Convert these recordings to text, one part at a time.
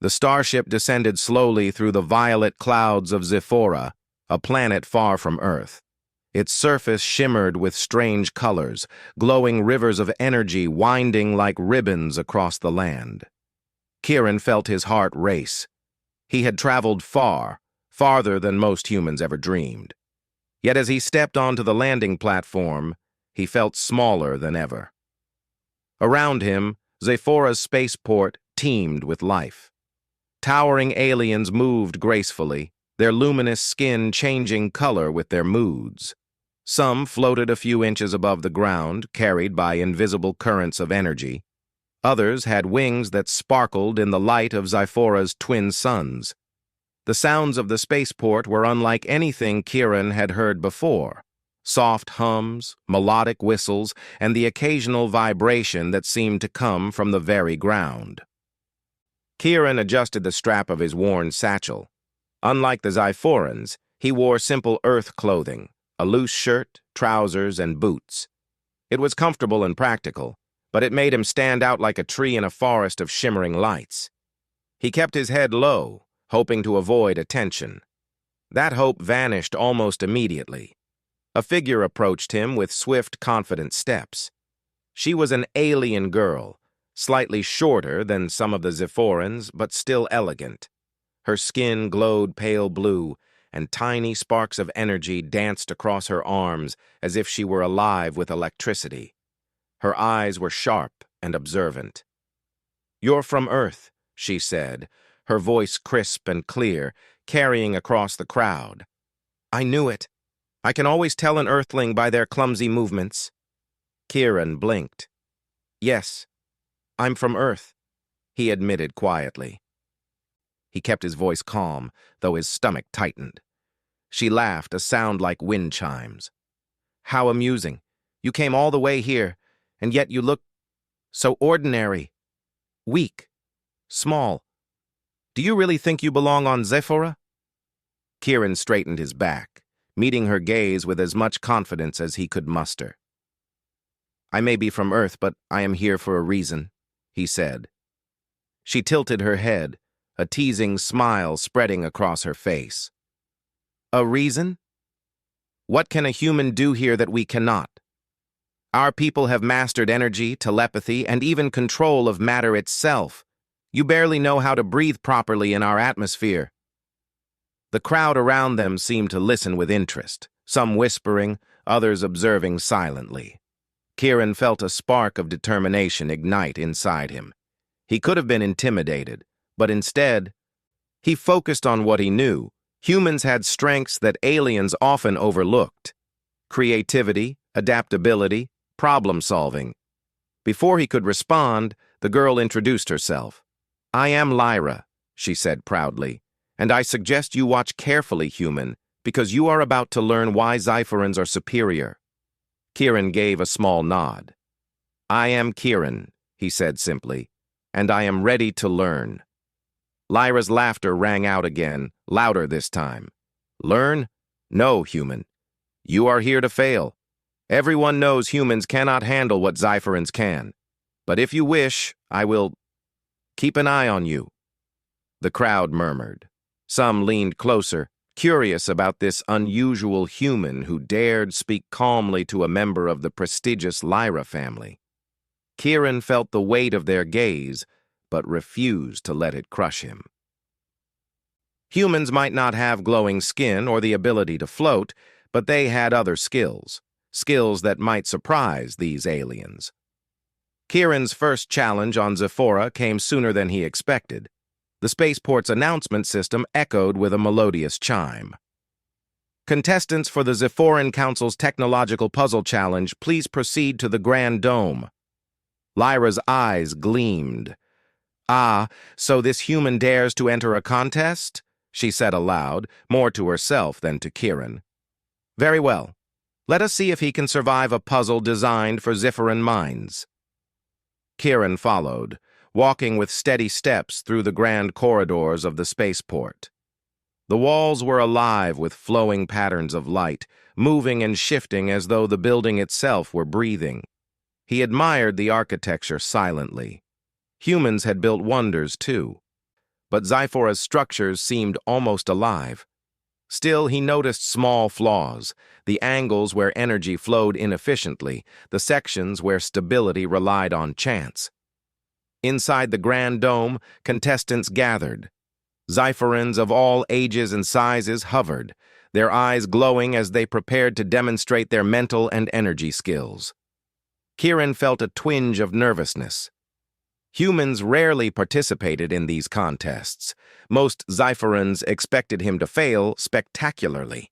The starship descended slowly through the violet clouds of Zephora, a planet far from Earth. Its surface shimmered with strange colors, glowing rivers of energy winding like ribbons across the land. Kieran felt his heart race. He had traveled far, farther than most humans ever dreamed. Yet as he stepped onto the landing platform, he felt smaller than ever. Around him, Zephora's spaceport teemed with life. Towering aliens moved gracefully, their luminous skin changing color with their moods. Some floated a few inches above the ground, carried by invisible currents of energy. Others had wings that sparkled in the light of Zephora's twin suns. The sounds of the spaceport were unlike anything Kieran had heard before. Soft hums, melodic whistles, and the occasional vibration that seemed to come from the very ground. Kieran adjusted the strap of his worn satchel. Unlike the Zephorans, he wore simple Earth clothing, a loose shirt, trousers, and boots. It was comfortable and practical, but it made him stand out like a tree in a forest of shimmering lights. He kept his head low, hoping to avoid attention. That hope vanished almost immediately. A figure approached him with swift, confident steps. She was an alien girl, slightly shorter than some of the Zephorans, but still elegant. Her skin glowed pale blue, and tiny sparks of energy danced across her arms as if she were alive with electricity. Her eyes were sharp and observant. "You're from Earth," she said, her voice crisp and clear, carrying across the crowd. "I knew it. I can always tell an Earthling by their clumsy movements." Kieran blinked. "Yes, I'm from Earth," he admitted quietly. He kept his voice calm, though his stomach tightened. She laughed, a sound like wind chimes. "How amusing. You came all the way here, and yet you look so ordinary. Weak. Small. Do you really think you belong on Zephora?" Kieran straightened his back, meeting her gaze with as much confidence as he could muster. "I may be from Earth, but I am here for a reason," he said. She tilted her head, a teasing smile spreading across her face. "A reason? What can a human do here that we cannot? Our people have mastered energy, telepathy, and even control of matter itself. You barely know how to breathe properly in our atmosphere." The crowd around them seemed to listen with interest, some whispering, others observing silently. Kieran felt a spark of determination ignite inside him. He could have been intimidated, but instead, he focused on what he knew. Humans had strengths that aliens often overlooked: creativity, adaptability, problem-solving. Before he could respond, the girl introduced herself. "I am Lyra," she said proudly, "and I suggest you watch carefully, human, because you are about to learn why Zephorans are superior." Kieran gave a small nod. "I am Kieran," he said simply, "and I am ready to learn." Lyra's laughter rang out again, louder this time. "Learn? No, human. You are here to fail. Everyone knows humans cannot handle what Zephorans can. But if you wish, I will keep an eye on you." The crowd murmured. Some leaned closer, curious about this unusual human who dared speak calmly to a member of the prestigious Lyra family. Kieran felt the weight of their gaze, but refused to let it crush him. Humans might not have glowing skin or the ability to float, but they had other skills that might surprise these aliens. Kieran's first challenge on Zephora came sooner than he expected. The spaceport's announcement system echoed with a melodious chime. "Contestants for the Zephoran Council's Technological Puzzle Challenge, please proceed to the Grand Dome." Lyra's eyes gleamed. "Ah, so this human dares to enter a contest?" she said aloud, more to herself than to Kieran. "Very well. Let us see if he can survive a puzzle designed for Zephoran minds." Kieran followed, walking with steady steps through the grand corridors of the spaceport. The walls were alive with flowing patterns of light, moving and shifting as though the building itself were breathing. He admired the architecture silently. Humans had built wonders, too. but Zyphora's structures seemed almost alive. Still, he noticed small flaws, the angles where energy flowed inefficiently, the sections where stability relied on chance. Inside the grand dome, contestants gathered. Zyphorans of all ages and sizes hovered, their eyes glowing as they prepared to demonstrate their mental and energy skills. Kieran felt a twinge of nervousness. Humans rarely participated in these contests. Most Zyphorans expected him to fail spectacularly.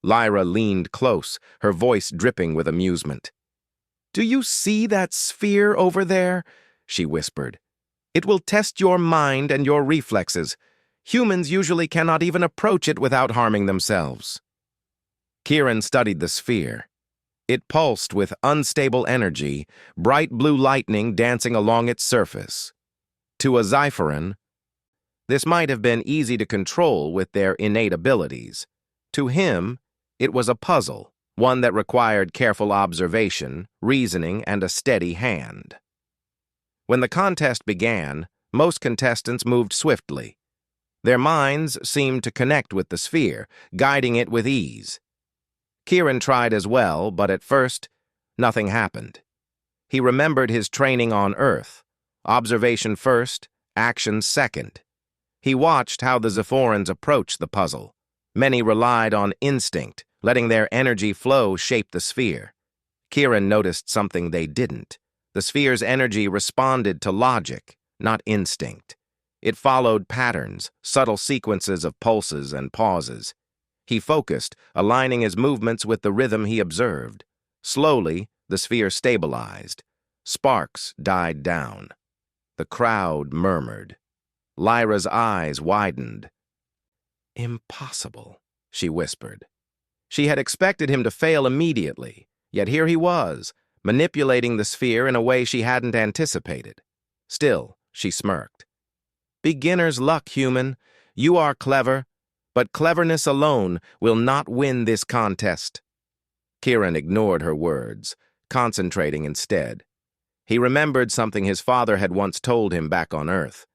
Lyra leaned close, her voice dripping with amusement. "Do you see that sphere over there?" she whispered. "It will test your mind and your reflexes. Humans usually cannot even approach it without harming themselves." Kieran studied the sphere. It pulsed with unstable energy, bright blue lightning dancing along its surface. To a Zyphoran, this might have been easy to control with their innate abilities. To him, it was a puzzle, one that required careful observation, reasoning, and a steady hand. When the contest began, most contestants moved swiftly. Their minds seemed to connect with the sphere, guiding it with ease. Kieran tried as well, but at first, nothing happened. He remembered his training on Earth. Observation first, action second. He watched how the Zyphorans approached the puzzle. Many relied on instinct, letting their energy flow shape the sphere. Kieran noticed something they didn't. The sphere's energy responded to logic, not instinct. It followed patterns, subtle sequences of pulses and pauses. He focused, aligning his movements with the rhythm he observed. Slowly, the sphere stabilized. Sparks died down. The crowd murmured. Lyra's eyes widened. "Impossible," she whispered. She had expected him to fail immediately, yet here he was, manipulating the sphere in a way she hadn't anticipated. Still, she smirked. "Beginner's luck, human. You are clever, but cleverness alone will not win this contest." Kieran ignored her words, concentrating instead. He remembered something his father had once told him back on Earth.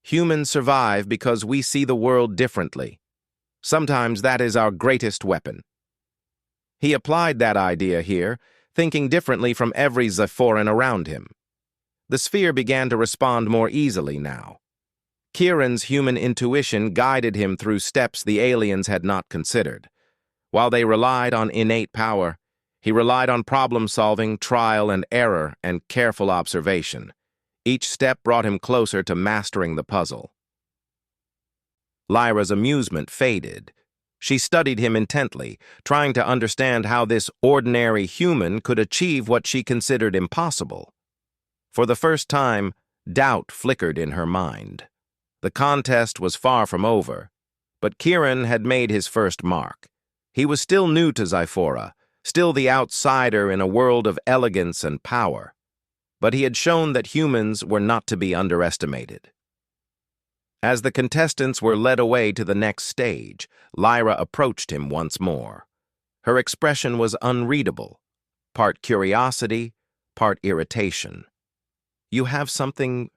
Humans survive because we see the world differently. Sometimes that is our greatest weapon. He applied that idea here, thinking differently from every Zyphoran around him. The sphere began to respond more easily now. Kieran's human intuition guided him through steps the aliens had not considered. While they relied on innate power, he relied on problem-solving, trial and error, and careful observation. Each step brought him closer to mastering the puzzle. Lyra's amusement faded. She studied him intently, trying to understand how this ordinary human could achieve what she considered impossible. For the first time, doubt flickered in her mind. The contest was far from over, but Kieran had made his first mark. He was still new to Zyphora, still the outsider in a world of elegance and power. But he had shown that humans were not to be underestimated. As the contestants were led away to the next stage, Lyra approached him once more. Her expression was unreadable, part curiosity, part irritation. "You have something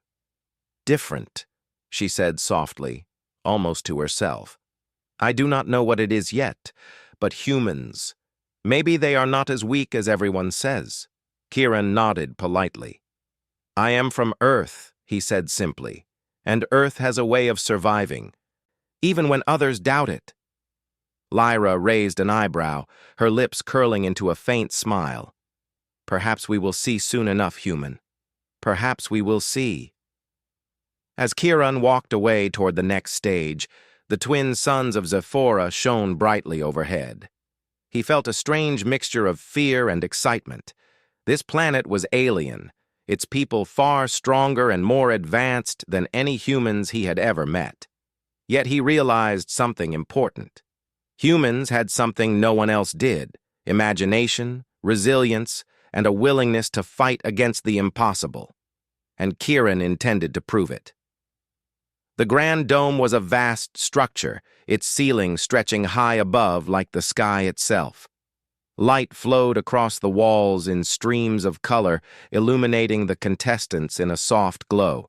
different," she said softly, almost to herself. "I do not know what it is yet, but humans. Maybe they are not as weak as everyone says." Kieran nodded politely. "I am from Earth," he said simply, "and Earth has a way of surviving, even when others doubt it." Lyra raised an eyebrow, her lips curling into a faint smile. "Perhaps we will see soon enough, human. Perhaps we will see." As Kieran walked away toward the next stage, the twin suns of Zyphora shone brightly overhead. He felt a strange mixture of fear and excitement. This planet was alien, its people far stronger and more advanced than any humans he had ever met. Yet he realized something important. Humans had something no one else did: imagination, resilience, and a willingness to fight against the impossible. And Kieran intended to prove it. The Grand Dome was a vast structure, its ceiling stretching high above like the sky itself. Light flowed across the walls in streams of color, illuminating the contestants in a soft glow.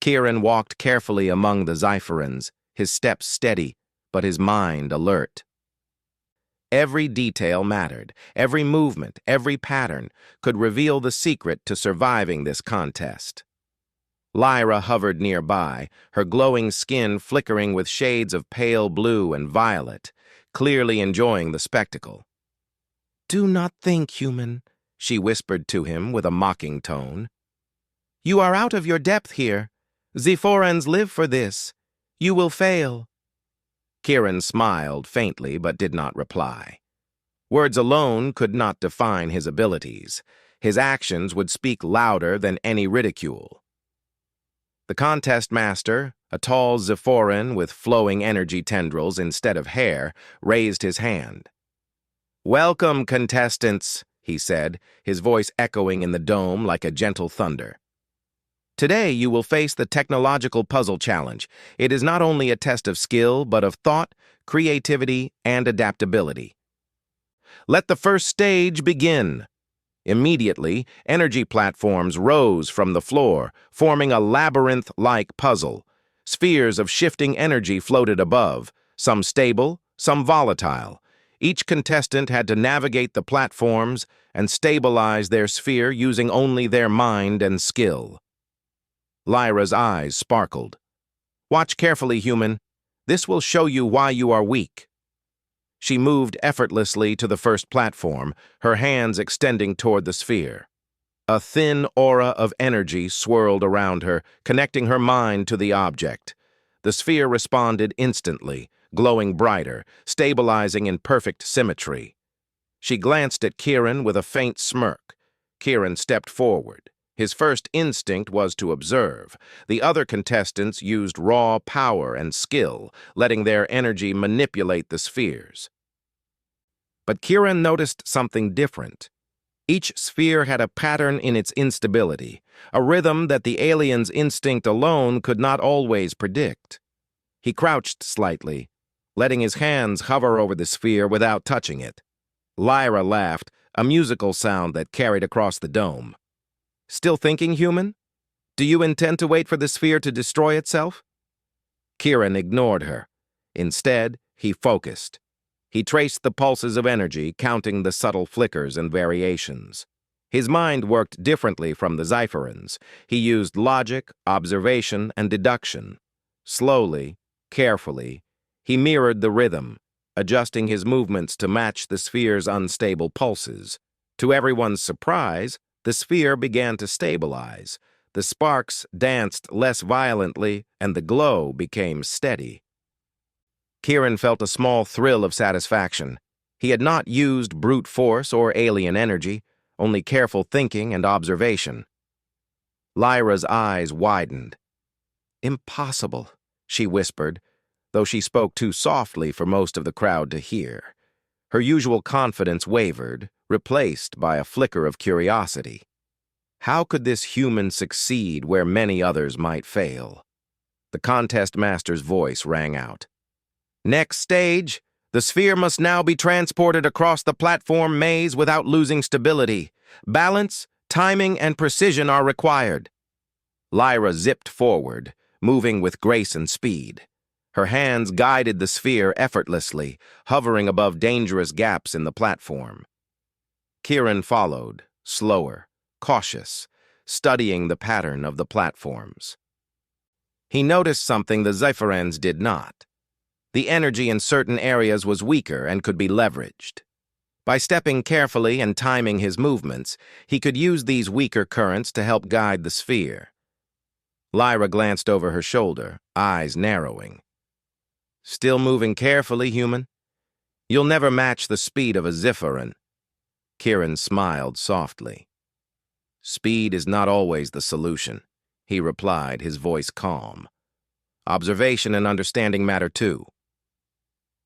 Kieran walked carefully among the Zypherans, his steps steady, but his mind alert. Every detail mattered. Every movement, every pattern could reveal the secret to surviving this contest. Lyra hovered nearby, her glowing skin flickering with shades of pale blue and violet, clearly enjoying the spectacle. "Do not think, human," she whispered to him with a mocking tone. "You are out of your depth here. Zephorans live for this. You will fail." Kieran smiled faintly but did not reply. Words alone could not define his abilities. His actions would speak louder than any ridicule. The contest master, a tall Zephoran with flowing energy tendrils instead of hair, raised his hand. "Welcome, contestants," he said, his voice echoing in the dome like a gentle thunder. "Today you will face the technological puzzle challenge. It is not only a test of skill, but of thought, creativity, and adaptability. Let the first stage begin." Immediately, energy platforms rose from the floor, forming a labyrinth-like puzzle. Spheres of shifting energy floated above, some stable, some volatile. Each contestant had to navigate the platforms and stabilize their sphere using only their mind and skill. Lyra's eyes sparkled. "Watch carefully, human. This will show you why you are weak." She moved effortlessly to the first platform, her hands extending toward the sphere. A thin aura of energy swirled around her, connecting her mind to the object. The sphere responded instantly, glowing brighter, stabilizing in perfect symmetry. She glanced at Kieran with a faint smirk. Kieran stepped forward. His first instinct was to observe. The other contestants used raw power and skill, letting their energy manipulate the spheres. But Kieran noticed something different. Each sphere had a pattern in its instability, a rhythm that the alien's instinct alone could not always predict. He crouched slightly, letting his hands hover over the sphere without touching it. Lyra laughed, a musical sound that carried across the dome. "Still thinking, human? Do you intend to wait for the sphere to destroy itself?" Kieran ignored her. Instead, he focused. He traced the pulses of energy, counting the subtle flickers and variations. His mind worked differently from the Zypherans. He used logic, observation, and deduction. Slowly, carefully, he mirrored the rhythm, adjusting his movements to match the sphere's unstable pulses. To everyone's surprise, the sphere began to stabilize. The sparks danced less violently, and the glow became steady. Kieran felt a small thrill of satisfaction. He had not used brute force or alien energy, only careful thinking and observation. Lyra's eyes widened. "Impossible," she whispered, though she spoke too softly for most of the crowd to hear. Her usual confidence wavered, replaced by a flicker of curiosity. How could this human succeed where many others might fail? The contest master's voice rang out. "Next stage, the sphere must now be transported across the platform maze without losing stability. Balance, timing, and precision are required." Lyra zipped forward, moving with grace and speed. Her hands guided the sphere effortlessly, hovering above dangerous gaps in the platform. Kieran followed, slower, cautious, studying the pattern of the platforms. He noticed something the Zephyrans did not. The energy in certain areas was weaker and could be leveraged. By stepping carefully and timing his movements, he could use these weaker currents to help guide the sphere. Lyra glanced over her shoulder, eyes narrowing. "Still moving carefully, human? You'll never match the speed of a Zephyran." Kieran smiled softly. "Speed is not always the solution," he replied, his voice calm. "Observation and understanding matter too."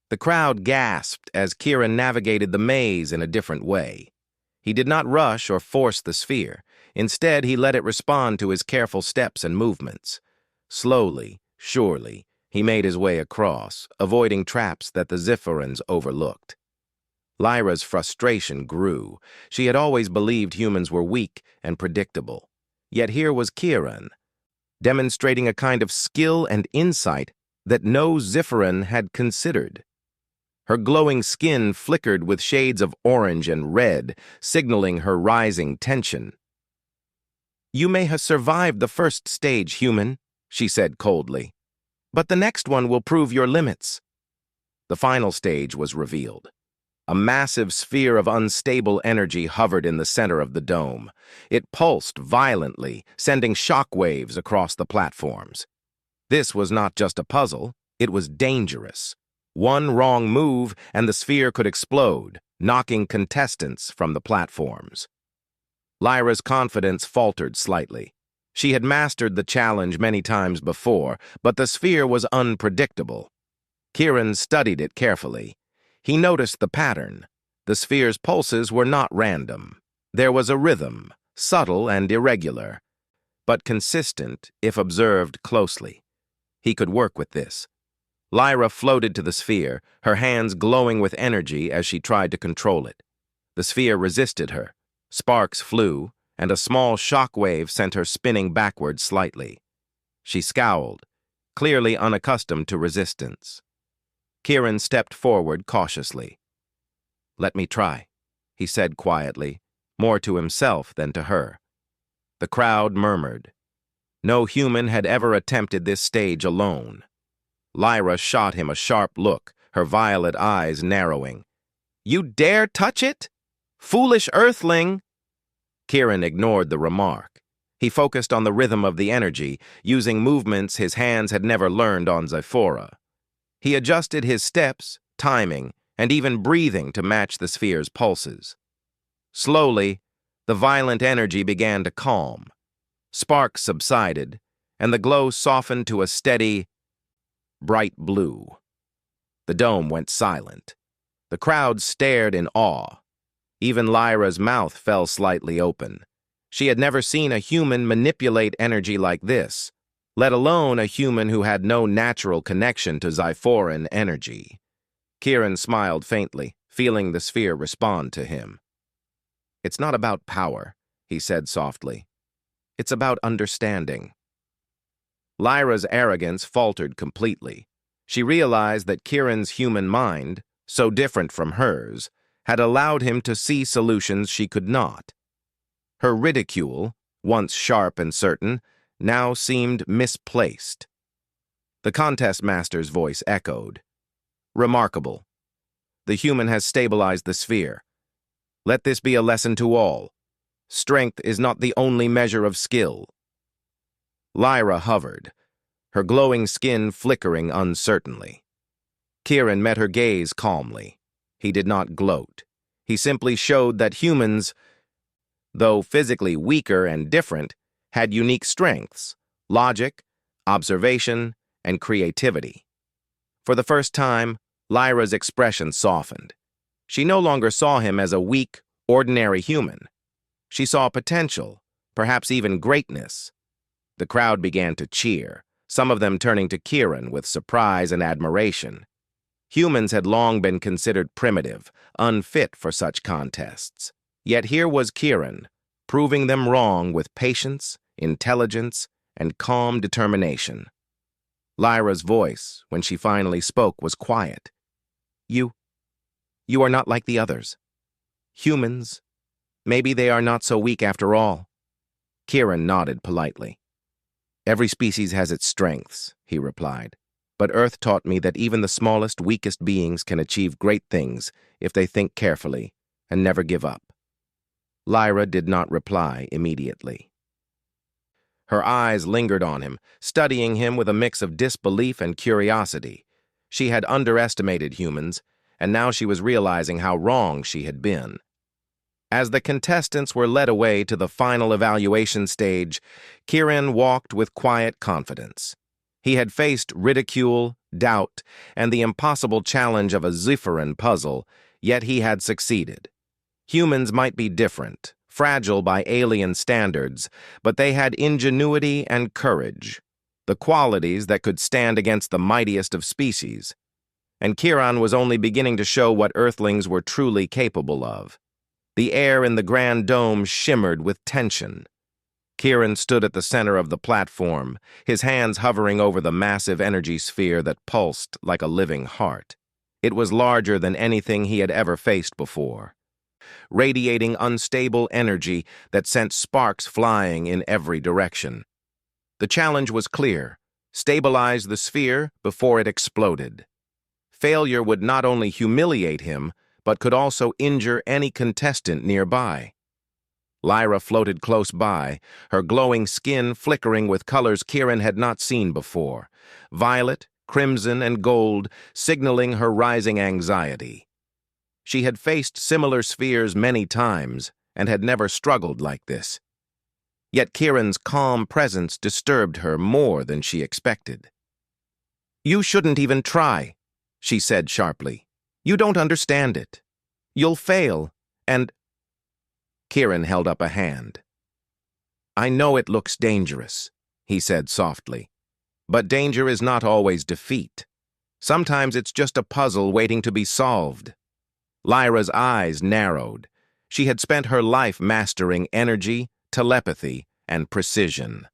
The crowd gasped as Kieran navigated the maze in a different way. He did not rush or force the sphere. Instead, he let it respond to his careful steps and movements. Slowly, surely, he made his way across, avoiding traps that the Zephyrans overlooked. Lyra's frustration grew. She had always believed humans were weak and predictable. Yet here was Kieran, demonstrating a kind of skill and insight that no Zifferan had considered. Her glowing skin flickered with shades of orange and red, signaling her rising tension. "You may have survived the first stage, human," she said coldly, "but the next one will prove your limits." The final stage was revealed. A massive sphere of unstable energy hovered in the center of the dome. It pulsed violently, sending shock waves across the platforms. This was not just a puzzle, it was dangerous. One wrong move and the sphere could explode, knocking contestants from the platforms. Lyra's confidence faltered slightly. She had mastered the challenge many times before, but the sphere was unpredictable. Kieran studied it carefully. He noticed the pattern. The sphere's pulses were not random. There was a rhythm, subtle and irregular, but consistent if observed closely. He could work with this. Lyra floated to the sphere, her hands glowing with energy as she tried to control it. The sphere resisted her. Sparks flew, and a small shock wave sent her spinning backward slightly. She scowled, clearly unaccustomed to resistance. Kieran stepped forward cautiously. "Let me try," he said quietly, more to himself than to her. The crowd murmured. No human had ever attempted this stage alone. Lyra shot him a sharp look, her violet eyes narrowing. "You dare touch it? Foolish earthling!" Kieran ignored the remark. He focused on the rhythm of the energy, using movements his hands had never learned on Zyphora. He adjusted his steps, timing, and even breathing to match the sphere's pulses. Slowly, the violent energy began to calm. Sparks subsided, and the glow softened to a steady, bright blue. The dome went silent. The crowd stared in awe. Even Lyra's mouth fell slightly open. She had never seen a human manipulate energy like this, let alone a human who had no natural connection to Zyphoran energy. Kieran smiled faintly, feeling the sphere respond to him. "It's not about power," he said softly. "It's about understanding." Lyra's arrogance faltered completely. She realized that Kieran's human mind, so different from hers, had allowed him to see solutions she could not. Her ridicule, once sharp and certain, now seemed misplaced. The contest master's voice echoed. "Remarkable. The human has stabilized the sphere. Let this be a lesson to all. Strength is not the only measure of skill." Lyra hovered, her glowing skin flickering uncertainly. Kieran met her gaze calmly. He did not gloat. He simply showed that humans, though physically weaker and different, had unique strengths: logic, observation, and creativity. For the first time, Lyra's expression softened. She no longer saw him as a weak, ordinary human. She saw potential, perhaps even greatness. The crowd began to cheer, some of them turning to Kieran with surprise and admiration. Humans had long been considered primitive, unfit for such contests. Yet here was Kieran, proving them wrong with patience, intelligence, and calm determination. Lyra's voice, when she finally spoke, was quiet. You are not like the others. Humans, maybe they are not so weak after all." Kieran nodded politely. "Every species has its strengths," he replied. "But Earth taught me that even the smallest, weakest beings can achieve great things if they think carefully and never give up." Lyra did not reply immediately. Her eyes lingered on him, studying him with a mix of disbelief and curiosity. She had underestimated humans, and now she was realizing how wrong she had been. As the contestants were led away to the final evaluation stage, Kieran walked with quiet confidence. He had faced ridicule, doubt, and the impossible challenge of a Zifferan puzzle, yet he had succeeded. Humans might be different, fragile by alien standards, but they had ingenuity and courage, the qualities that could stand against the mightiest of species. And Kieran was only beginning to show what Earthlings were truly capable of. The air in the Grand Dome shimmered with tension. Kieran stood at the center of the platform, his hands hovering over the massive energy sphere that pulsed like a living heart. It was larger than anything he had ever faced before, radiating unstable energy that sent sparks flying in every direction. The challenge was clear: stabilize the sphere before it exploded. Failure would not only humiliate him, but could also injure any contestant nearby. Lyra floated close by, her glowing skin flickering with colors Kieran had not seen before: violet, crimson, and gold, signaling her rising anxiety. She had faced similar spheres many times and had never struggled like this. Yet Kieran's calm presence disturbed her more than she expected. "You shouldn't even try," she said sharply. "You don't understand it. You'll fail, and—" Kieran held up a hand. "I know it looks dangerous," he said softly. "But danger is not always defeat. Sometimes it's just a puzzle waiting to be solved." Lyra's eyes narrowed. She had spent her life mastering energy, telepathy, and precision.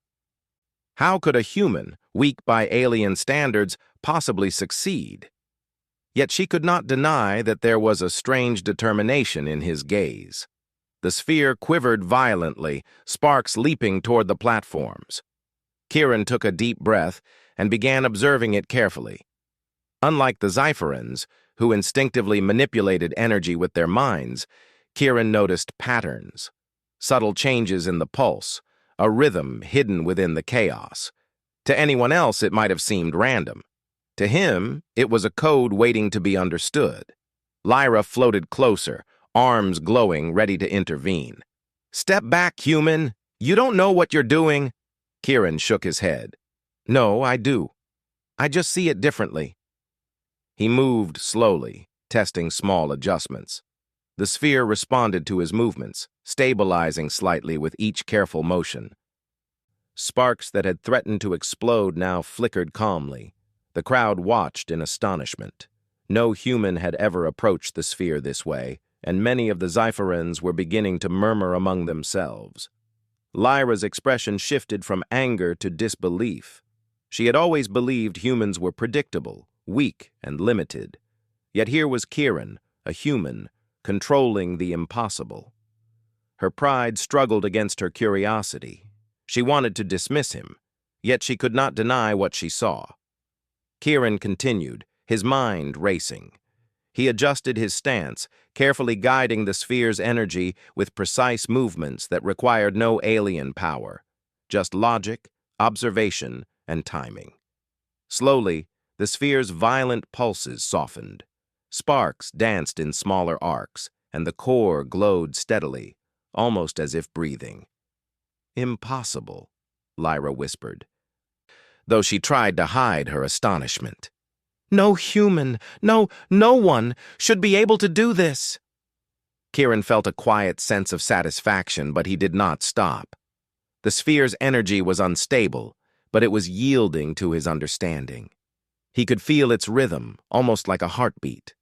How could a human, weak by alien standards, possibly succeed? Yet she could not deny that there was a strange determination in his gaze. The sphere quivered violently, sparks leaping toward the platforms. Kieran took a deep breath and began observing it carefully. Unlike the Xiferans, who instinctively manipulated energy with their minds, Kieran noticed patterns, subtle changes in the pulse, a rhythm hidden within the chaos. To anyone else, it might have seemed random. To him, it was a code waiting to be understood. Lyra floated closer, arms glowing, ready to intervene. "Step back, human! You don't know what you're doing!" Kieran shook his head. "No, I do. I just see it differently." He moved slowly, testing small adjustments. The sphere responded to his movements, stabilizing slightly with each careful motion. Sparks that had threatened to explode now flickered calmly. The crowd watched in astonishment. No human had ever approached the sphere this way, and many of the Xiferans were beginning to murmur among themselves. Lyra's expression shifted from anger to disbelief. She had always believed humans were predictable, weak, and limited. Yet here was Kieran, a human, controlling the impossible. Her pride struggled against her curiosity. She wanted to dismiss him, yet she could not deny what she saw. Kieran continued, his mind racing. He adjusted his stance, carefully guiding the sphere's energy with precise movements that required no alien power, just logic, observation, and timing. Slowly, the sphere's violent pulses softened. Sparks danced in smaller arcs, and the core glowed steadily, almost as if breathing. "Impossible," Lyra whispered, though she tried to hide her astonishment. "No human, no one should be able to do this." Kieran felt a quiet sense of satisfaction, but he did not stop. The sphere's energy was unstable, but it was yielding to his understanding. He could feel its rhythm, almost like a heartbeat.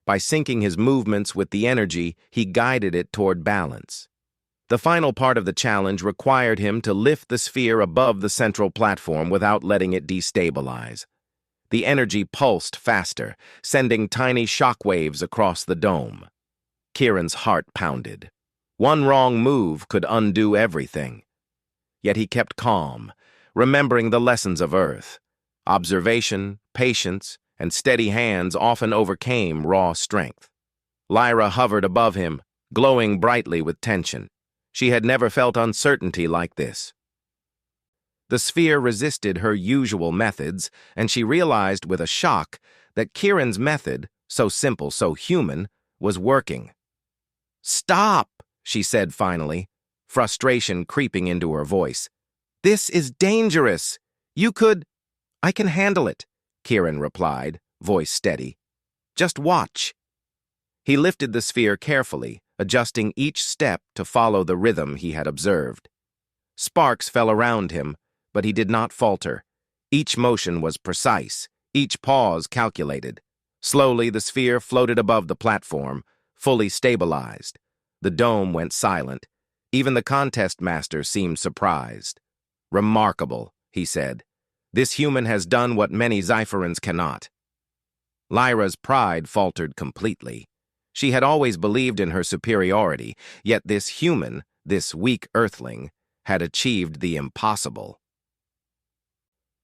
By syncing his movements with the energy, he guided it toward balance. The final part of the challenge required him to lift the sphere above the central platform without letting it destabilize. The energy pulsed faster, sending tiny shockwaves across the dome. Kieran's heart pounded. One wrong move could undo everything. Yet he kept calm, remembering the lessons of Earth. Observation, patience, and steady hands often overcame raw strength. Lyra hovered above him, glowing brightly with tension. She had never felt uncertainty like this. The sphere resisted her usual methods, and she realized with a shock that Kieran's method, so simple, so human, was working. "Stop," she said finally, frustration creeping into her voice. "This is dangerous. I can handle it," Kieran replied, voice steady. "Just watch." He lifted the sphere carefully, adjusting each step to follow the rhythm he had observed. Sparks fell around him, but he did not falter. Each motion was precise, each pause calculated. Slowly, the sphere floated above the platform, fully stabilized. The dome went silent. Even the contest master seemed surprised. "Remarkable," he said. "This human has done what many Xiferans cannot." Lyra's pride faltered completely. She had always believed in her superiority, yet this human, this weak earthling, had achieved the impossible.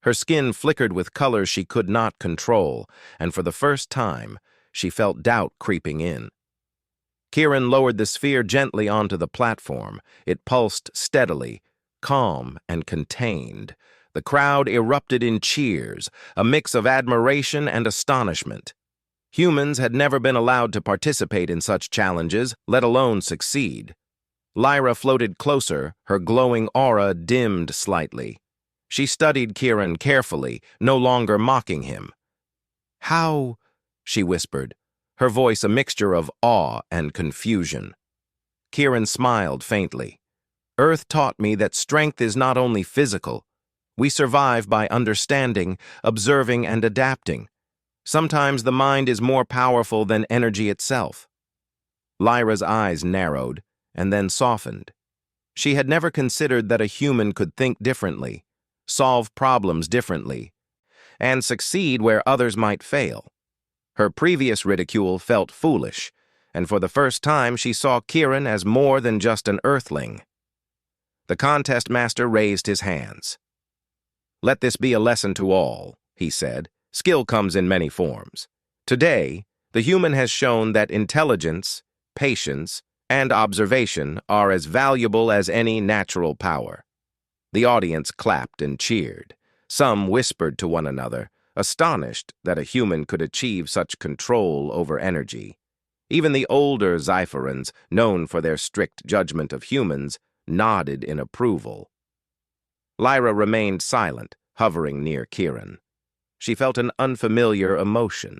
Her skin flickered with colors she could not control, and for the first time, she felt doubt creeping in. Kieran lowered the sphere gently onto the platform. It pulsed steadily, calm and contained. The crowd erupted in cheers, a mix of admiration and astonishment. Humans had never been allowed to participate in such challenges, let alone succeed. Lyra floated closer, her glowing aura dimmed slightly. She studied Kieran carefully, no longer mocking him. "How?" she whispered, her voice a mixture of awe and confusion. Kieran smiled faintly. "Earth taught me that strength is not only physical. We survive by understanding, observing, and adapting. Sometimes the mind is more powerful than energy itself." Lyra's eyes narrowed, and then softened. She had never considered that a human could think differently, solve problems differently, and succeed where others might fail. Her previous ridicule felt foolish, and for the first time she saw Kieran as more than just an earthling. The contest master raised his hands. "Let this be a lesson to all," he said. "Skill comes in many forms. Today, the human has shown that intelligence, patience, and observation are as valuable as any natural power." The audience clapped and cheered. Some whispered to one another, astonished that a human could achieve such control over energy. Even the older Xiferans, known for their strict judgment of humans, nodded in approval. Lyra remained silent, hovering near Kieran. She felt an unfamiliar emotion,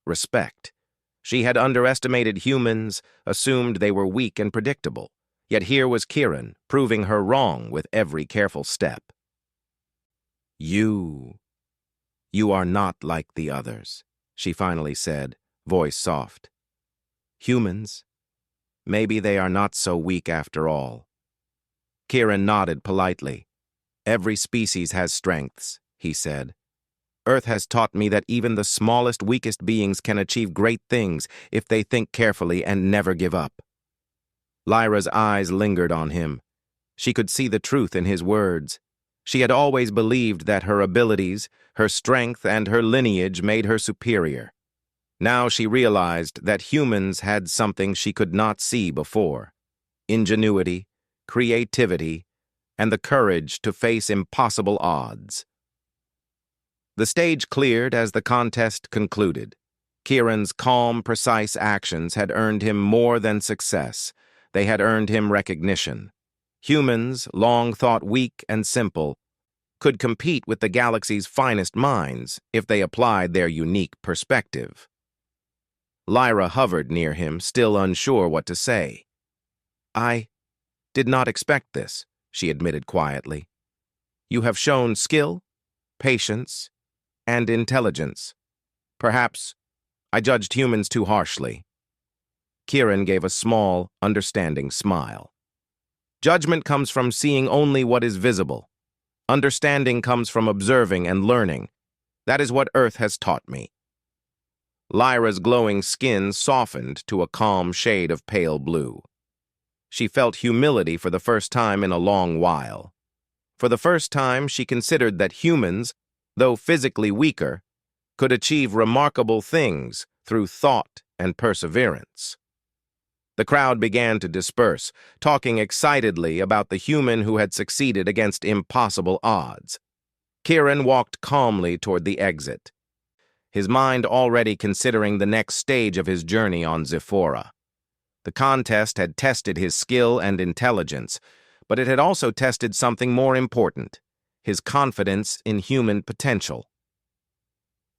respect. She had underestimated humans, assumed they were weak and predictable. Yet here was Kieran, proving her wrong with every careful step. You are not like the others," she finally said, voice soft. "Humans, maybe they are not so weak after all." Kieran nodded politely. "Every species has strengths," he said. "Earth has taught me that even the smallest, weakest beings can achieve great things if they think carefully and never give up." Lyra's eyes lingered on him. She could see the truth in his words. She had always believed that her abilities, her strength, and her lineage made her superior. Now she realized that humans had something she could not see before: ingenuity, creativity, and the courage to face impossible odds. The stage cleared as the contest concluded. Kieran's calm, precise actions had earned him more than success. They had earned him recognition. Humans, long thought weak and simple, could compete with the galaxy's finest minds if they applied their unique perspective. Lyra hovered near him, still unsure what to say. "I did not expect this," she admitted quietly. "You have shown skill, patience, and intelligence. Perhaps I judged humans too harshly." Kieran gave a small, understanding smile. "Judgment comes from seeing only what is visible. Understanding comes from observing and learning. That is what Earth has taught me." Lyra's glowing skin softened to a calm shade of pale blue. She felt humility for the first time in a long while. For the first time, she considered that humans, though physically weaker, could achieve remarkable things through thought and perseverance. The crowd began to disperse, talking excitedly about the human who had succeeded against impossible odds. Kieran walked calmly toward the exit, his mind already considering the next stage of his journey on Zephora. The contest had tested his skill and intelligence, but it had also tested something more important: his confidence in human potential.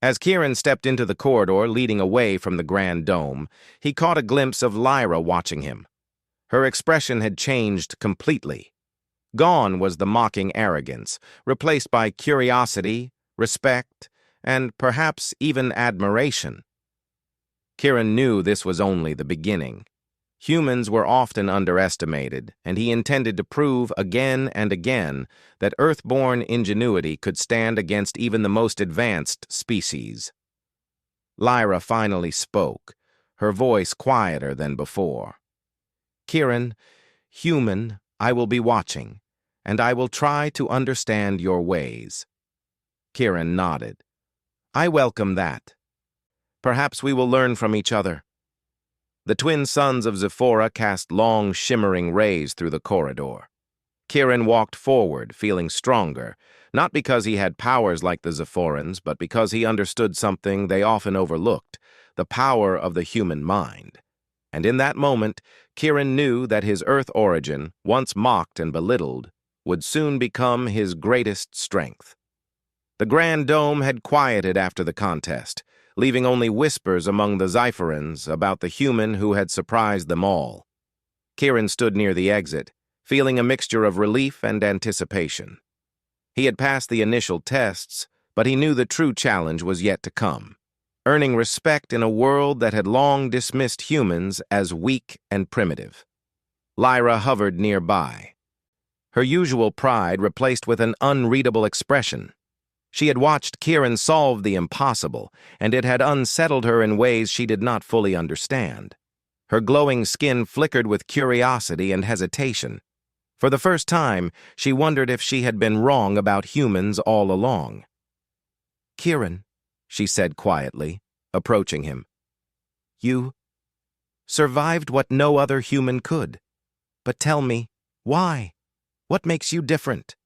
As Kieran stepped into the corridor leading away from the Grand Dome, he caught a glimpse of Lyra watching him. Her expression had changed completely. Gone was the mocking arrogance, replaced by curiosity, respect, and perhaps even admiration. Kieran knew this was only the beginning. Humans were often underestimated, and he intended to prove again and again that Earthborn ingenuity could stand against even the most advanced species. Lyra finally spoke, her voice quieter than before. "Kieran, human, I will be watching, and I will try to understand your ways." Kieran nodded. "I welcome that. Perhaps we will learn from each other." The twin sons of Zephora cast long, shimmering rays through the corridor. Kieran walked forward, feeling stronger, not because he had powers like the Zephorans, but because he understood something they often overlooked, the power of the human mind. And in that moment, Kieran knew that his Earth origin, once mocked and belittled, would soon become his greatest strength. The Grand Dome had quieted after the contest, leaving only whispers among the Zypherans about the human who had surprised them all. Kieran stood near the exit, feeling a mixture of relief and anticipation. He had passed the initial tests, but he knew the true challenge was yet to come, earning respect in a world that had long dismissed humans as weak and primitive. Lyra hovered nearby, her usual pride replaced with an unreadable expression. She had watched Kieran solve the impossible, and it had unsettled her in ways she did not fully understand. Her glowing skin flickered with curiosity and hesitation. For the first time, she wondered if she had been wrong about humans all along. "Kieran," she said quietly, approaching him. "You survived what no other human could. But tell me, why? What makes you different?"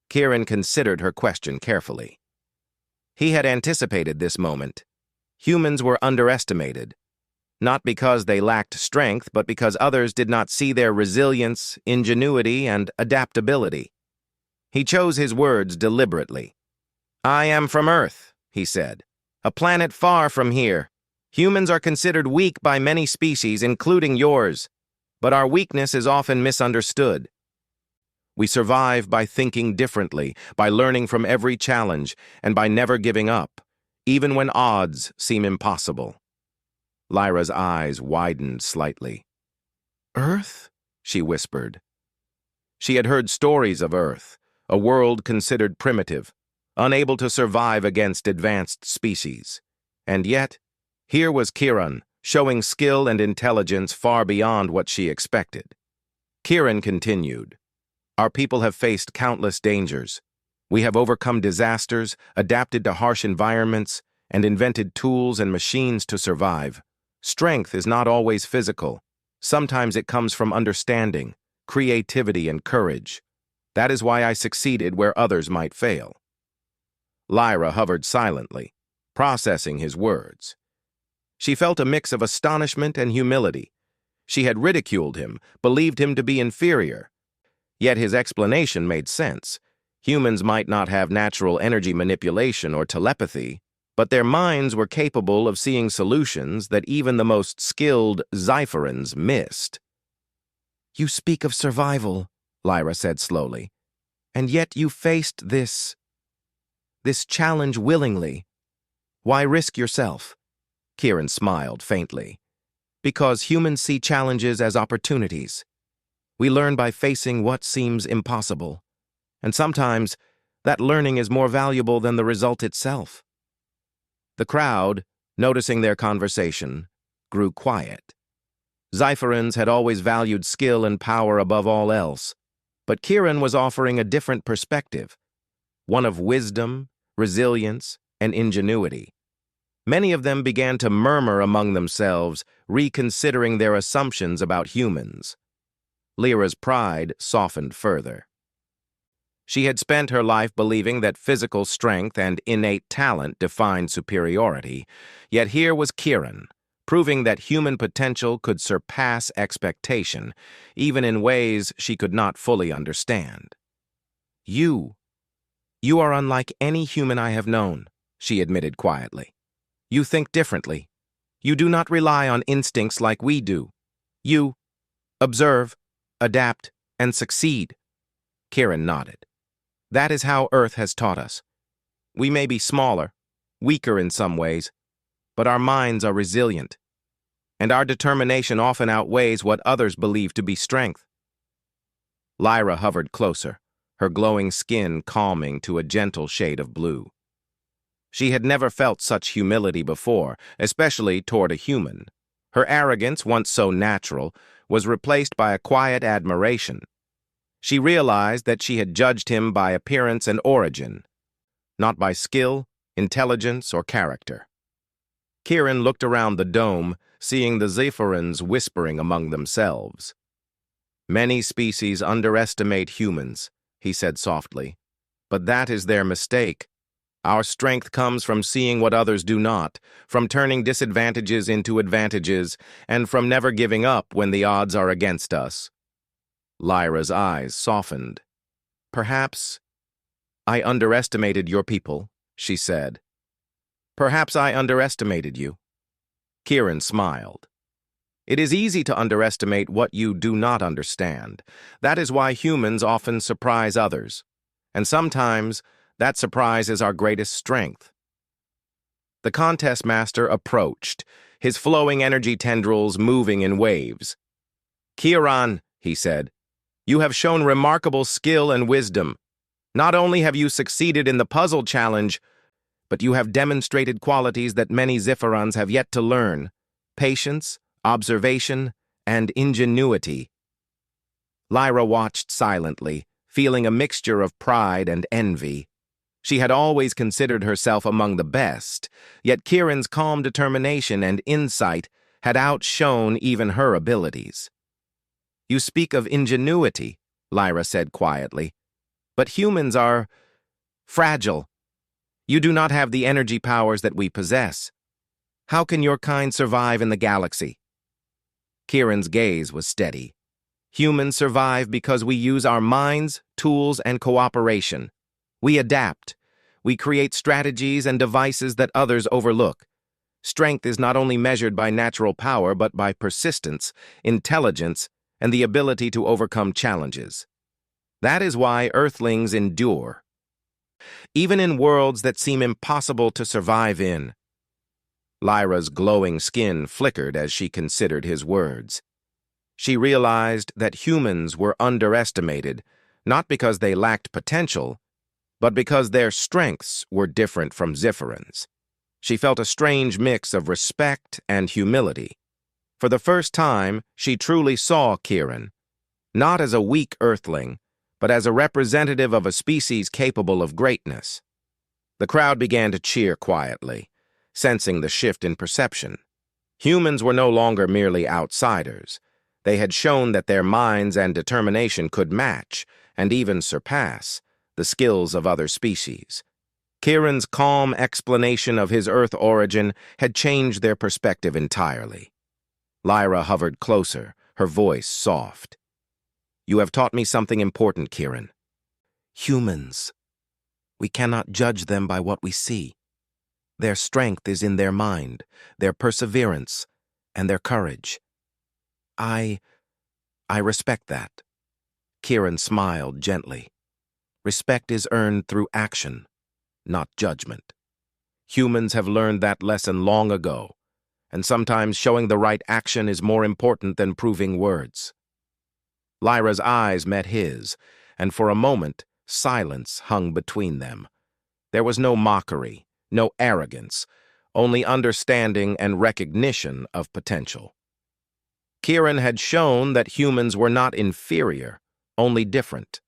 Kieran considered her question carefully. He had anticipated this moment. Humans were underestimated, not because they lacked strength, but because others did not see their resilience, ingenuity, and adaptability. He chose his words deliberately. "I am from Earth," he said, "a planet far from here. Humans are considered weak by many species, including yours, but our weakness is often misunderstood. We survive by thinking differently, by learning from every challenge, and by never giving up, even when odds seem impossible." Lyra's eyes widened slightly. "Earth?" she whispered. She had heard stories of Earth, a world considered primitive, unable to survive against advanced species. And yet, here was Kieran, showing skill and intelligence far beyond what she expected. Kieran continued. "Our people have faced countless dangers. We have overcome disasters, adapted to harsh environments, and invented tools and machines to survive. Strength is not always physical. Sometimes it comes from understanding, creativity, and courage. That is why I succeeded where others might fail." Lyra hovered silently, processing his words. She felt a mix of astonishment and humility. She had ridiculed him, believed him to be inferior. Yet his explanation made sense. Humans might not have natural energy manipulation or telepathy, but their minds were capable of seeing solutions that even the most skilled Zypherans missed. "You speak of survival," Lyra said slowly, "and yet you faced this challenge willingly. Why risk yourself?" Kieran smiled faintly. "Because humans see challenges as opportunities. We learn by facing what seems impossible, and sometimes that learning is more valuable than the result itself." The crowd, noticing their conversation, grew quiet. Zypherans had always valued skill and power above all else, but Kieran was offering a different perspective, one of wisdom, resilience, and ingenuity. Many of them began to murmur among themselves, reconsidering their assumptions about humans. Lyra's pride softened further. She had spent her life believing that physical strength and innate talent defined superiority, yet here was Kieran, proving that human potential could surpass expectation, even in ways she could not fully understand. You are unlike any human I have known," she admitted quietly. "You think differently. You do not rely on instincts like we do. You observe, adapt, and succeed." Kieran nodded. "That is how Earth has taught us. We may be smaller, weaker in some ways, but our minds are resilient. and our determination often outweighs what others believe to be strength. Lyra hovered closer, her glowing skin calming to a gentle shade of blue. She had never felt such humility before, especially toward a human. Her arrogance, once so natural, was replaced by a quiet admiration. She realized that she had judged him by appearance and origin, not by skill, intelligence, or character. Kieran looked around the dome, seeing the Zephyrans whispering among themselves. "Many species underestimate humans," he said softly, "but that is their mistake. Our strength comes from seeing what others do not, from turning disadvantages into advantages, and from never giving up when the odds are against us." Lyra's eyes softened. "Perhaps I underestimated your people," she said. "Perhaps I underestimated you." Kieran smiled. "It is easy to underestimate what you do not understand. That is why humans often surprise others. And sometimes, that surprise is our greatest strength." The contest master approached, his flowing energy tendrils moving in waves. "Kieran," he said, "you have shown remarkable skill and wisdom. Not only have you succeeded in the puzzle challenge, but you have demonstrated qualities that many Zephyrans have yet to learn: patience, observation, and ingenuity." Lyra watched silently, feeling a mixture of pride and envy. She had always considered herself among the best, yet Kieran's calm determination and insight had outshone even her abilities. "You speak of ingenuity," Lyra said quietly, "but humans are fragile. You do not have the energy powers that we possess. How can your kind survive in the galaxy?" Kieran's gaze was steady. "Humans survive because we use our minds, tools, and cooperation. We adapt. We create strategies and devices that others overlook. Strength is not only measured by natural power, but by persistence, intelligence, and the ability to overcome challenges. That is why Earthlings endure, even in worlds that seem impossible to survive in." Lyra's glowing skin flickered as she considered his words. She realized that humans were underestimated, not because they lacked potential, but because their strengths were different from Zephyrans. She felt a strange mix of respect and humility. For the first time, she truly saw Kieran, not as a weak Earthling, but as a representative of a species capable of greatness. The crowd began to cheer quietly, sensing the shift in perception. Humans were no longer merely outsiders. They had shown that their minds and determination could match, and even surpass, the skills of other species. Kieran's calm explanation of his Earth origin had changed their perspective entirely. Lyra hovered closer, her voice soft. "You have taught me something important, Kieran. Humans. We cannot judge them by what we see. Their strength is in their mind, their perseverance, and their courage. I respect that." Kieran smiled gently. "Respect is earned through action, not judgment. Humans have learned that lesson long ago, and sometimes showing the right action is more important than proving words." Lyra's eyes met his, and for a moment, silence hung between them. There was no mockery, no arrogance, only understanding and recognition of potential. Kieran had shown that humans were not inferior, only different.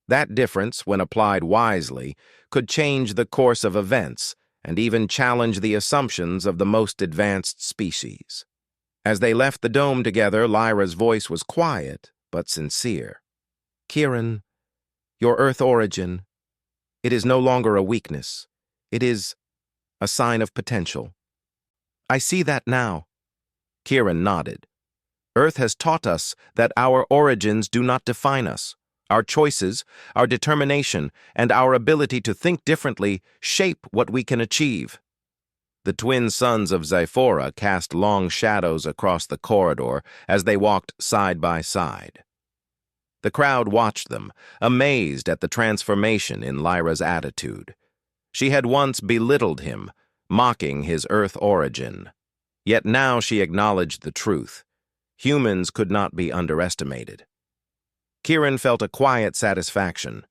That difference, when applied wisely, could change the course of events and even challenge the assumptions of the most advanced species. As they left the dome together, Lyra's voice was quiet but sincere. "Kieran, your Earth origin, it is no longer a weakness. It is a sign of potential. I see that now." Kieran nodded. "Earth has taught us that our origins do not define us. Our choices, our determination, and our ability to think differently shape what we can achieve." The twin sons of Zephora cast long shadows across the corridor as they walked side by side. The crowd watched them, amazed at the transformation in Lyra's attitude. She had once belittled him, mocking his Earth origin. Yet now she acknowledged the truth. Humans could not be underestimated. Kieran felt a quiet satisfaction.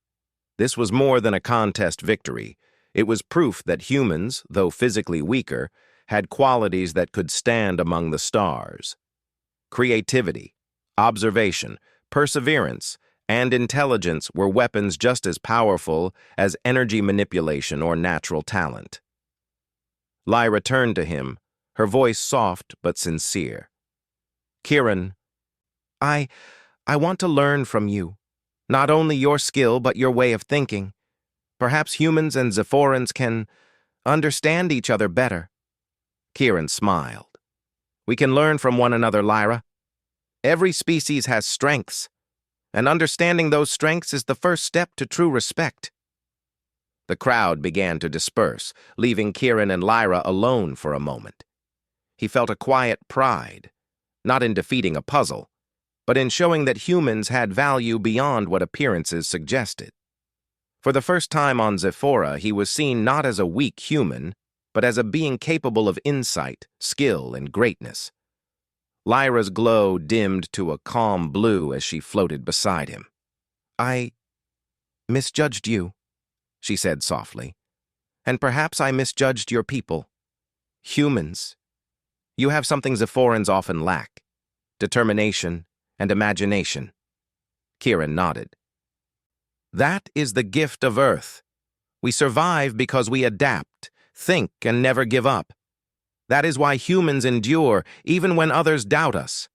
This was more than a contest victory. It was proof that humans, though physically weaker, had qualities that could stand among the stars. Creativity, observation, perseverance, and intelligence were weapons just as powerful as energy manipulation or natural talent. Lyra turned to him, her voice soft but sincere. "Kieran, I want to learn from you. Not only your skill, but your way of thinking. Perhaps humans and Zephorans can understand each other better." Kieran smiled. "We can learn from one another, Lyra. Every species has strengths, and understanding those strengths is the first step to true respect." The crowd began to disperse, leaving Kieran and Lyra alone for a moment. He felt a quiet pride, not in defeating a puzzle, but in showing that humans had value beyond what appearances suggested. For the first time on Zephora, he was seen not as a weak human, but as a being capable of insight, skill, and greatness. Lyra's glow dimmed to a calm blue as she floated beside him. "I misjudged you," she said softly. "And perhaps I misjudged your people. Humans. You have something Zephorans often lack: determination and imagination." Kieran nodded. "That is the gift of Earth. We survive because we adapt, think, and never give up. That is why humans endure even when others doubt us."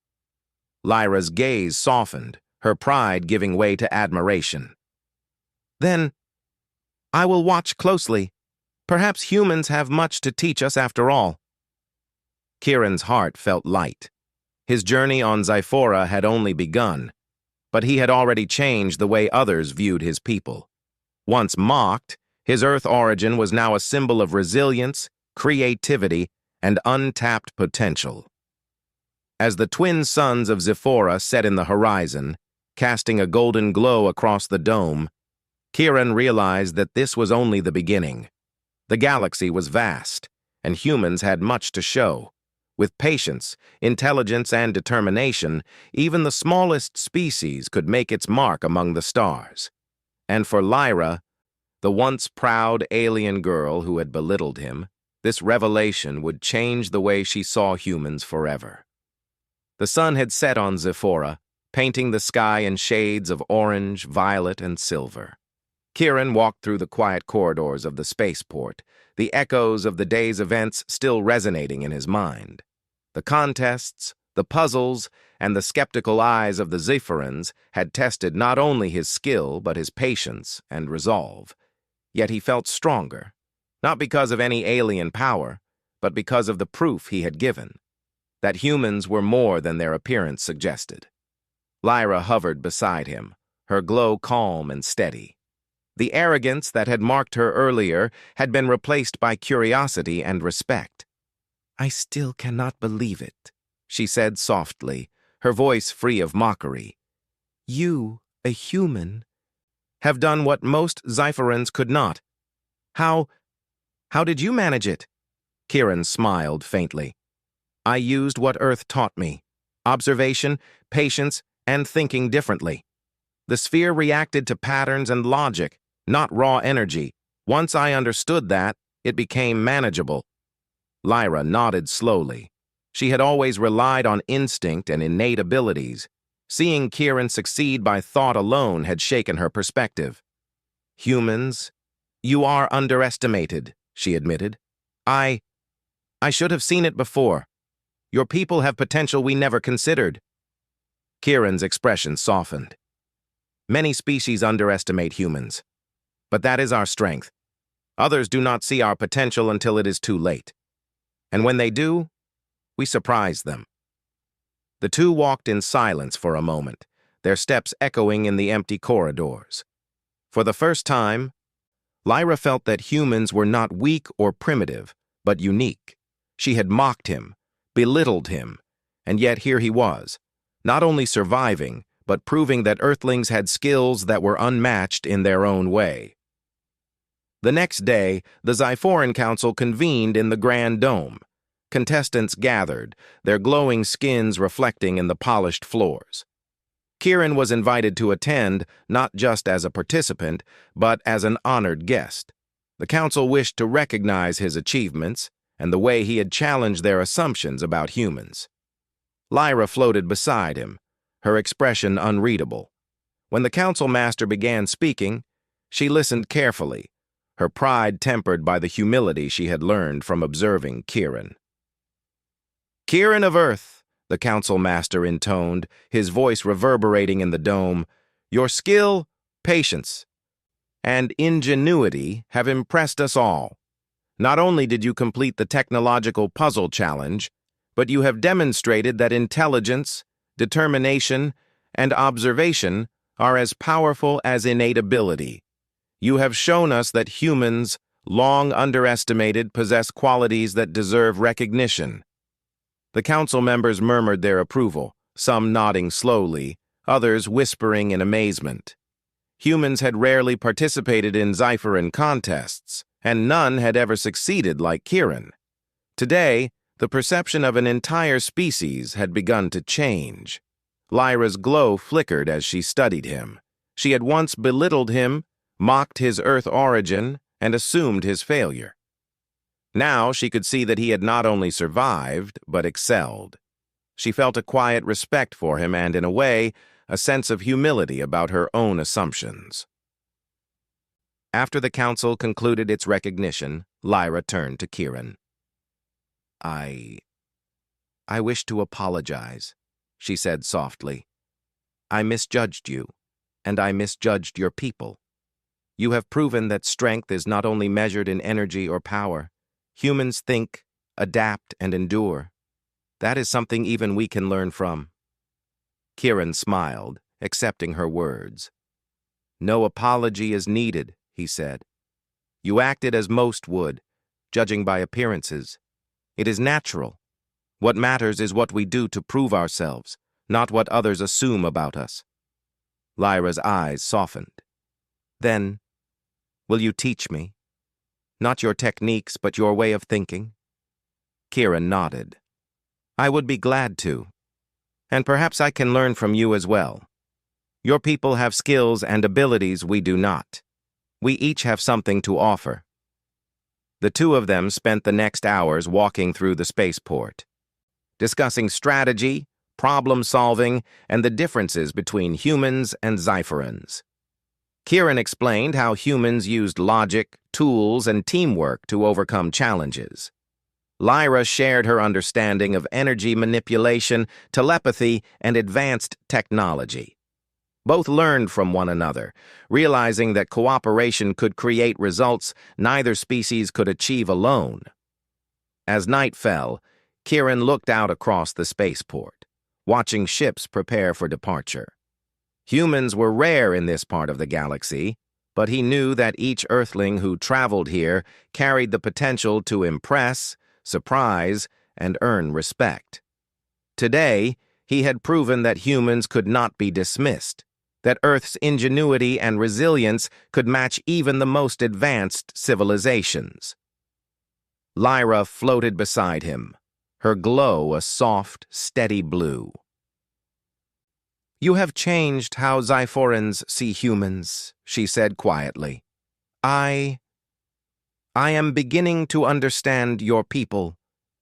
Lyra's gaze softened, her pride giving way to admiration. "Then I will watch closely. Perhaps humans have much to teach us after all." Kieran's heart felt light. His journey on Zephora had only begun, but he had already changed the way others viewed his people. Once mocked, his Earth origin was now a symbol of resilience, creativity, and untapped potential. As the twin suns of Zephora set in the horizon, casting a golden glow across the dome, Kieran realized that this was only the beginning. The galaxy was vast, and humans had much to show. With patience, intelligence, and determination, even the smallest species could make its mark among the stars. And for Lyra, the once proud alien girl who had belittled him, this revelation would change the way she saw humans forever. The sun had set on Zephora, painting the sky in shades of orange, violet, and silver. Kieran walked through the quiet corridors of the spaceport, the echoes of the day's events still resonating in his mind. The contests, the puzzles, and the skeptical eyes of the Zephorans had tested not only his skill but his patience and resolve. Yet he felt stronger, not because of any alien power, but because of the proof he had given, that humans were more than their appearance suggested. Lyra hovered beside him, her glow calm and steady. The arrogance that had marked her earlier had been replaced by curiosity and respect. "I still cannot believe it," she said softly, her voice free of mockery. "You, a human, have done what most Zephorans could not. How did you manage it?" Kieran smiled faintly. "I used what Earth taught me: observation, patience, and thinking differently. The sphere reacted to patterns and logic, not raw energy. Once I understood that, it became manageable." Lyra nodded slowly. She had always relied on instinct and innate abilities. Seeing Kieran succeed by thought alone had shaken her perspective. "Humans, you are underestimated," she admitted. I should have seen it before. Your people have potential we never considered." Kieran's expression softened. "Many species underestimate humans, but that is our strength. Others do not see our potential until it is too late. And when they do, we surprise them." The two walked in silence for a moment, their steps echoing in the empty corridors. For the first time, Lyra felt that humans were not weak or primitive, but unique. She had mocked him, belittled him, and yet here he was, not only surviving, but proving that Earthlings had skills that were unmatched in their own way. The next day, the Zephoran Council convened in the Grand Dome. Contestants gathered, their glowing skins reflecting in the polished floors. Kieran was invited to attend not just as a participant, but as an honored guest. The council wished to recognize his achievements and the way he had challenged their assumptions about humans. Lyra floated beside him, her expression unreadable. When the council master began speaking, she listened carefully, her pride tempered by the humility she had learned from observing Kieran. "Kieran of Earth," the council master intoned, his voice reverberating in the dome, "your skill, patience, and ingenuity have impressed us all. Not only did you complete the technological puzzle challenge, but you have demonstrated that intelligence, determination, and observation are as powerful as innate ability. You have shown us that humans, long underestimated, possess qualities that deserve recognition." The council members murmured their approval, some nodding slowly, others whispering in amazement. Humans had rarely participated in Sci-Fi contests, and none had ever succeeded like Kieran. Today, the perception of an entire species had begun to change. Lyra's glow flickered as she studied him. She had once belittled him, mocked his Earth origin, and assumed his failure. Now she could see that he had not only survived, but excelled. She felt a quiet respect for him and, in a way, a sense of humility about her own assumptions. After the council concluded its recognition, Lyra turned to Kieran. I wish to apologize," she said softly. "I misjudged you, and I misjudged your people. You have proven that strength is not only measured in energy or power. Humans think, adapt, and endure. That is something even we can learn from." Kieran smiled, accepting her words. "No apology is needed," he said. "You acted as most would, judging by appearances. It is natural. What matters is what we do to prove ourselves, not what others assume about us." Lyra's eyes softened. "Then, will you teach me? Not your techniques, but your way of thinking?" Kieran nodded. "I would be glad to. And perhaps I can learn from you as well. Your people have skills and abilities we do not. We each have something to offer." The two of them spent the next hours walking through the spaceport, discussing strategy, problem-solving, and the differences between humans and Sci-Fians. Kieran explained how humans used logic, tools, and teamwork to overcome challenges. Lyra shared her understanding of energy manipulation, telepathy, and advanced technology. Both learned from one another, realizing that cooperation could create results neither species could achieve alone. As night fell, Kieran looked out across the spaceport, watching ships prepare for departure. Humans were rare in this part of the galaxy, but he knew that each Earthling who traveled here carried the potential to impress, surprise, and earn respect. Today, he had proven that humans could not be dismissed, that Earth's ingenuity and resilience could match even the most advanced civilizations. Lyra floated beside him, her glow a soft, steady blue. "You have changed how Sci-Fians see humans," she said quietly. I am beginning to understand your people.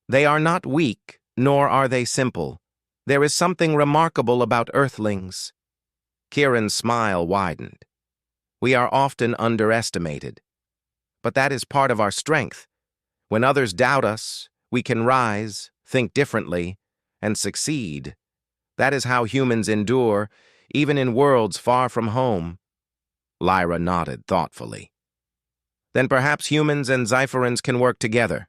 They are not weak, nor are they simple. There is something remarkable about Earthlings." Kieran's smile widened. "We are often underestimated. But that is part of our strength. When others doubt us, we can rise, think differently, and succeed. That is how humans endure, even in worlds far from home." Lyra nodded thoughtfully. "Then perhaps humans and Sci-Fians can work together.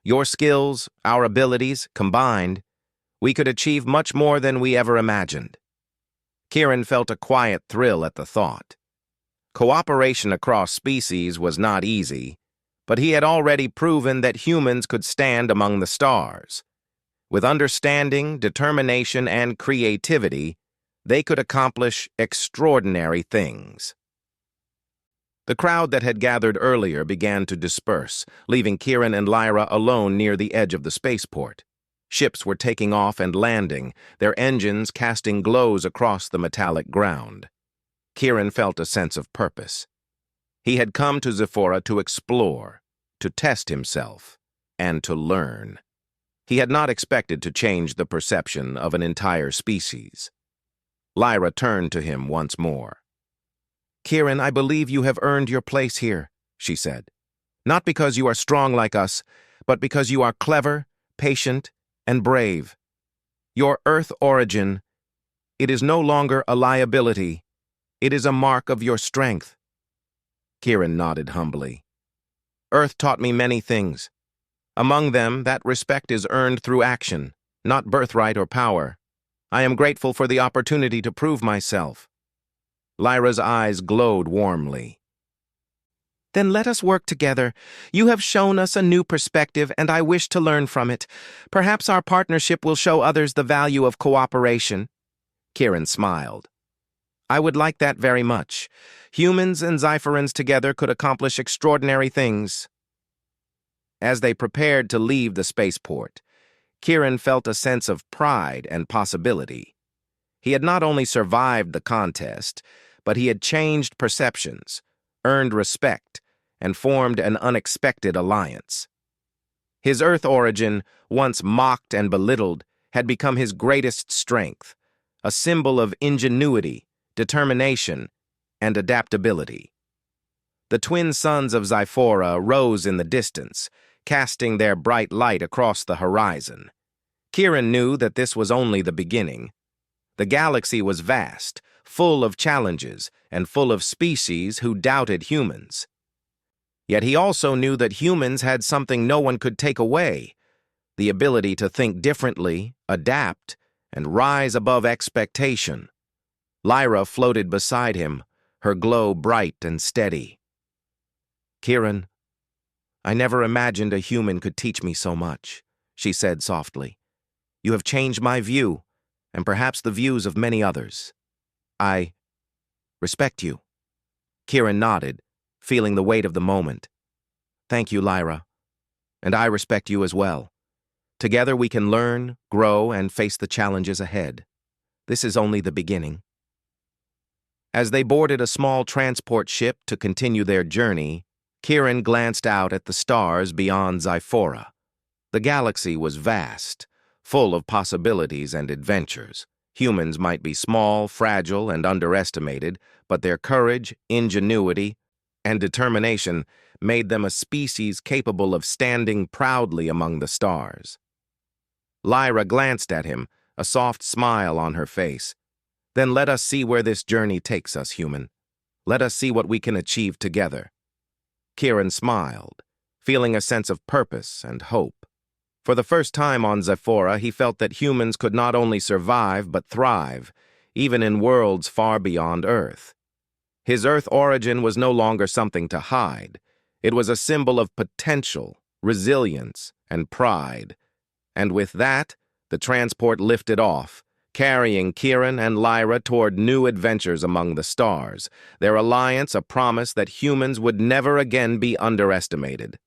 Your skills, our abilities, combined, we could achieve much more than we ever imagined." Kieran felt a quiet thrill at the thought. Cooperation across species was not easy, but he had already proven that humans could stand among the stars. With understanding, determination, and creativity, they could accomplish extraordinary things. The crowd that had gathered earlier began to disperse, leaving Kieran and Lyra alone near the edge of the spaceport. Ships were taking off and landing, their engines casting glows across the metallic ground. Kieran felt a sense of purpose. He had come to Zephora to explore, to test himself, and to learn. He had not expected to change the perception of an entire species. Lyra turned to him once more. "Kieran, I believe you have earned your place here," she said. "Not because you are strong like us, but because you are clever, patient, and brave. Your Earth origin, it is no longer a liability. It is a mark of your strength." Kieran nodded humbly. "Earth taught me many things. Among them, that respect is earned through action, not birthright or power. I am grateful for the opportunity to prove myself." Lyra's eyes glowed warmly. "Then let us work together. You have shown us a new perspective, and I wish to learn from it. Perhaps our partnership will show others the value of cooperation." Kieran smiled. "I would like that very much. Humans and Zyphorans together could accomplish extraordinary things." As they prepared to leave the spaceport, Kieran felt a sense of pride and possibility. He had not only survived the contest, but he had changed perceptions, earned respect, and formed an unexpected alliance. His Earth origin, once mocked and belittled, had become his greatest strength, a symbol of ingenuity, determination, and adaptability. The twin suns of Zephora rose in the distance, casting their bright light across the horizon. Kieran knew that this was only the beginning. The galaxy was vast, full of challenges, and full of species who doubted humans. Yet he also knew that humans had something no one could take away: the ability to think differently, adapt, and rise above expectation. Lyra floated beside him, her glow bright and steady. "Kieran, I never imagined a human could teach me so much," she said softly. "You have changed my view, and perhaps the views of many others. I respect you." Kieran nodded, feeling the weight of the moment. "Thank you, Lyra. And I respect you as well. Together we can learn, grow, and face the challenges ahead. This is only the beginning." As they boarded a small transport ship to continue their journey, Kieran glanced out at the stars beyond Zephora. The galaxy was vast, full of possibilities and adventures. Humans might be small, fragile, and underestimated, but their courage, ingenuity, and determination made them a species capable of standing proudly among the stars. Lyra glanced at him, a soft smile on her face. "Then let us see where this journey takes us, human. Let us see what we can achieve together." Kieran smiled, feeling a sense of purpose and hope. For the first time on Zephora, he felt that humans could not only survive but thrive, even in worlds far beyond Earth. His Earth origin was no longer something to hide. It was a symbol of potential, resilience, and pride. And with that, the transport lifted off, carrying Kieran and Lyra toward new adventures among the stars, their alliance a promise that humans would never again be underestimated.